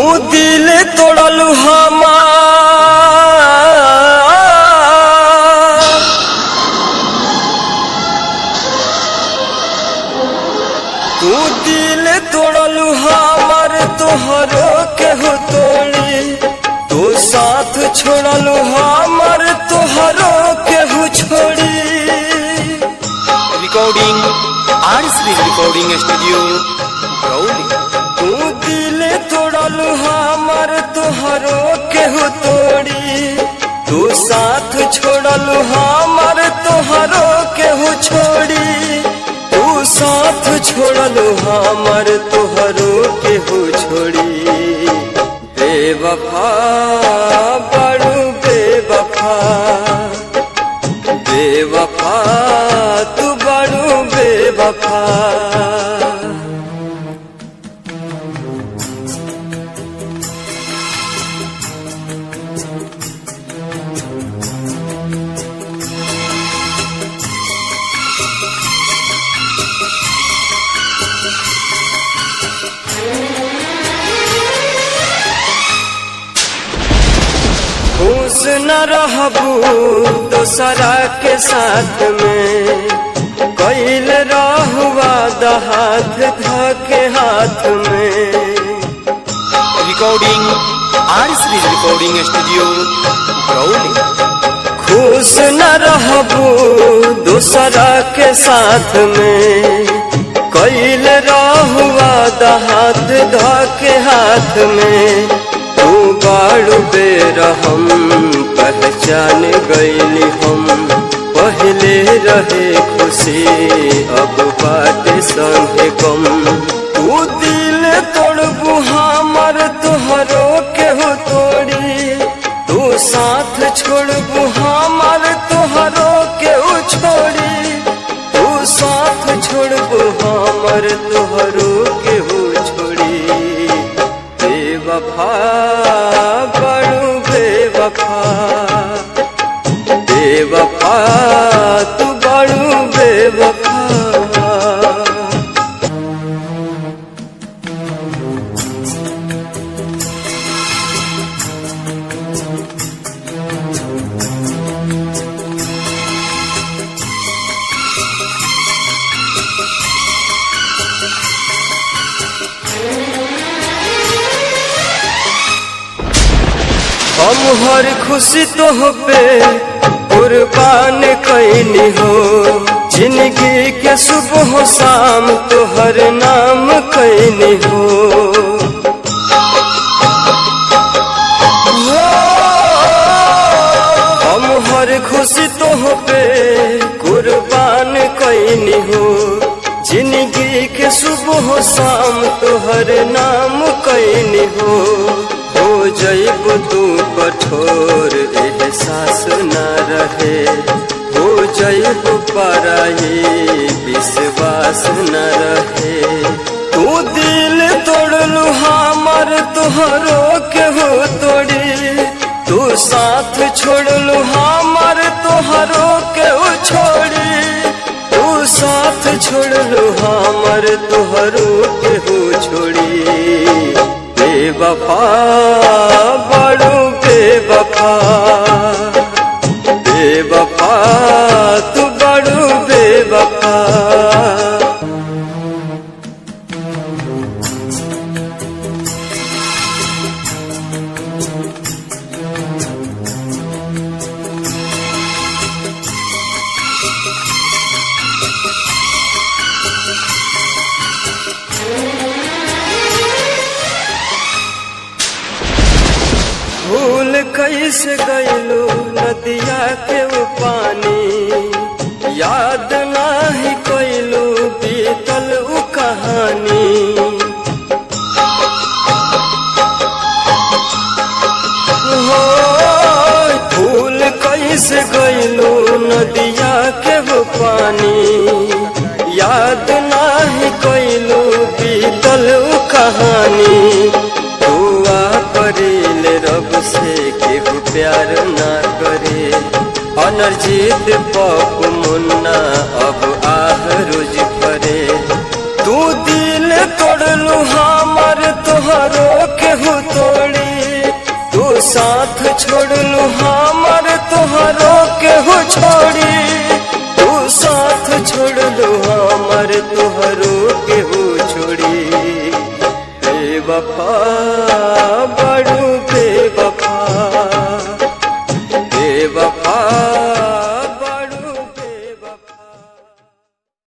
तू दिल तोड़लू तू दिल तोड़लू हमार तोहरो केहू तोड़ी तू साथ छोड़लू हमार तोहरो केहू छोड़ी। रिकॉर्डिंग आरएसबी रिकॉर्डिंग स्टूडियो गौली। तू दिल तोड़लू हमार तोहरो केहू तोड़ी तू साथ छोड़लू हमार तोहरो केहू छोड़ी। तू साथ छोड़लू हमार तोहरो केहू छोड़ी। बेवफा बड़ू बेवफा बेवफा तू बड़ू बेवफा। खुश न रहबू दोसरा के साथ में कैल रहुआ हाथ धके हाथ में। रिकॉर्डिंग आरएसबी रिकॉर्डिंग स्टूडियो गौली। खुश न रहबू दोसरा के साथ में कैल रहुआ हाथ धके हाथ में। तू बाड़ू बेरहम पहचान गईली हम पहले रहे खुशी अब बाटे संगे गम। तू दिल तोड़बू हमार तोहरो केहू तोड़ी तू साथ छोड़बू हमार तोहरो केहू छोड़ी। तू साथ छोड़बू हमार तोहरो केहू छोड़ी। बेवफा बड़ू बेवफा बेवफा तू बड़ू बेवफा। हम हर खुशी तो पे कुर्बान कैनी हो जिंदगी के सुबह शाम तोहर नाम कैनी हो। हम हर खुशी तो पे कुर्बान कैनी हो जिंदगी के सुबह शाम तोहर नाम कैनी हो। हो जैब तू कठोर एहसास न रहे हो जैब पराई विश्वास न रहे। तू दिल तोड़लू हमार तोहरो केहू तोड़ी तू साथ छोड़लू हमार तोहरो केहू छोड़ी। तू साथ छोड़लू हमार तोहरो केहू छोड़ी। बेवफा बड़ू बेवफा बेवफा तू बड़ू बेवफा। भूल कैसे गईलू नदिया के वो पानी याद नाही कैलू बीतल उ कहानी। हो भूल कैसे गईलू नदिया के वो पानी याद नाही कैलू बीतल उ कहानी। दुआ करील रब से केहू प्यार ना करे अनर्जित पप मुन्ना अब आह रोज करे। तू दिल तोड़लू हमार तोहरो केहू तो छोड़लू हमर तोहरो केहू छोड़ी, तू साथ छोड़लू हमर तोहरो केहू छोड़ी। बेवफा